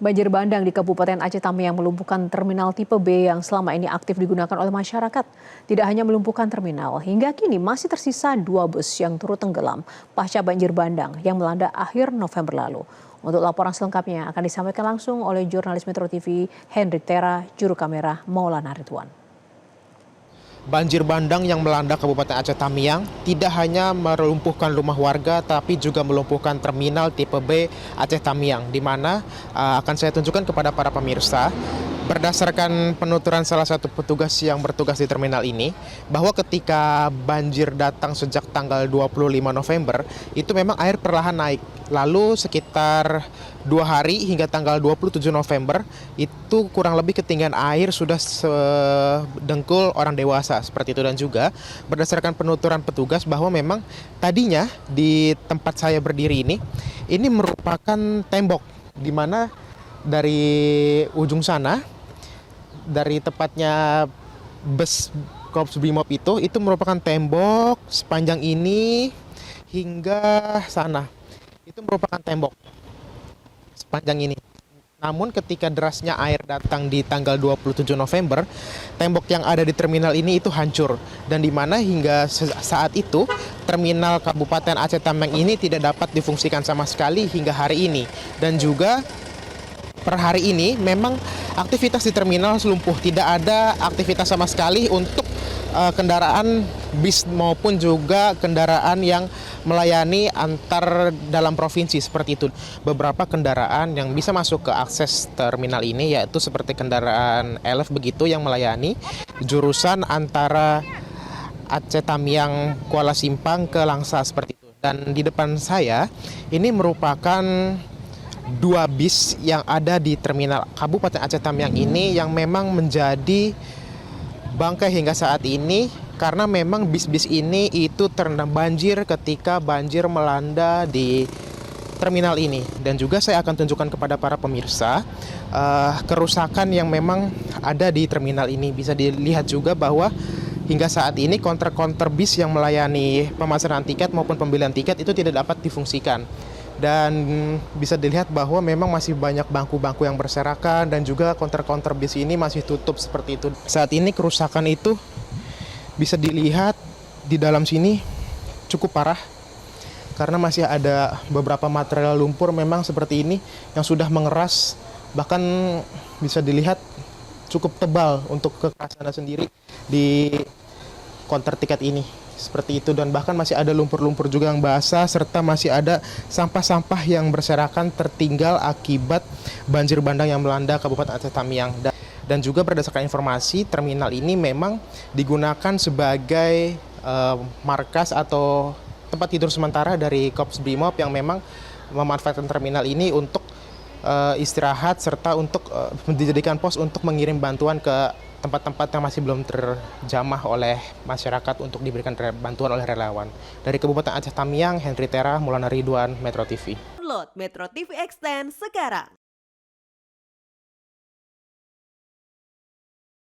Banjir bandang di Kabupaten Aceh Tamiang melumpuhkan terminal tipe B yang selama ini aktif digunakan oleh masyarakat. Tidak hanya melumpuhkan terminal, hingga kini masih tersisa 2 bus yang turut tenggelam pasca banjir bandang yang melanda akhir November lalu. Untuk laporan selengkapnya akan disampaikan langsung oleh jurnalis Metro TV Henry Tera, juru kamera Maulana Ridwan. Banjir bandang yang melanda Kabupaten Aceh Tamiang tidak hanya melumpuhkan rumah warga, tapi juga melumpuhkan terminal tipe B Aceh Tamiang, di mana akan saya tunjukkan kepada para pemirsa. Berdasarkan penuturan salah satu petugas yang bertugas di terminal ini, bahwa ketika banjir datang sejak tanggal 25 November, itu memang air perlahan naik. Lalu sekitar 2 hari hingga tanggal 27 November, itu kurang lebih ketinggian air sudah sedengkul orang dewasa, seperti itu. Dan juga berdasarkan penuturan petugas bahwa memang tadinya di tempat saya berdiri ini merupakan tembok, di mana dari ujung sana, dari tepatnya bus Korps Brimob itu merupakan tembok sepanjang ini hingga sana. Itu merupakan tembok sepanjang ini. Namun ketika derasnya air datang di tanggal 27 November, tembok yang ada di terminal ini itu hancur. Dan di mana hingga saat itu terminal Kabupaten Aceh Tamiang ini tidak dapat difungsikan sama sekali hingga hari ini. Dan juga per hari ini memang aktivitas di terminal lumpuh, tidak ada aktivitas sama sekali untuk kendaraan bis maupun juga kendaraan yang melayani antar dalam provinsi seperti itu. Beberapa kendaraan yang bisa masuk ke akses terminal ini yaitu seperti kendaraan LF begitu yang melayani jurusan antara Aceh Tamiang Kuala Simpang ke Langsa seperti itu. Dan di depan saya ini merupakan 2 bis yang ada di terminal Kabupaten Aceh Tamiang ini yang memang menjadi bangkai hingga saat ini, karena memang bis-bis ini itu terendam banjir ketika banjir melanda di terminal ini. Dan juga saya akan tunjukkan kepada para pemirsa kerusakan yang memang ada di terminal ini. Bisa dilihat juga bahwa hingga saat ini konter-konter bis yang melayani pemasaran tiket maupun pembelian tiket itu tidak dapat difungsikan. Dan bisa dilihat bahwa memang masih banyak bangku-bangku yang berserakan dan juga konter-konter bis ini masih tutup seperti itu. Saat ini kerusakan itu bisa dilihat di dalam sini cukup parah, karena masih ada beberapa material lumpur memang seperti ini yang sudah mengeras, bahkan bisa dilihat cukup tebal untuk kekerasannya sendiri di konter tiket ini. Seperti itu, dan bahkan masih ada lumpur-lumpur juga yang basah, serta masih ada sampah-sampah yang berserakan tertinggal akibat banjir bandang yang melanda Kabupaten Aceh Tamiang. Dan juga berdasarkan informasi, terminal ini memang digunakan sebagai markas atau tempat tidur sementara dari Korps Brimob yang memang memanfaatkan terminal ini untuk istirahat, serta untuk dijadikan pos untuk mengirim bantuan ke tempat-tempat yang masih belum terjamah oleh masyarakat untuk diberikan bantuan oleh relawan. Dari Kabupaten Aceh Tamiang, Henry Tera, Maulana Ridwan, Metro TV. Download Metro TV Extend sekarang.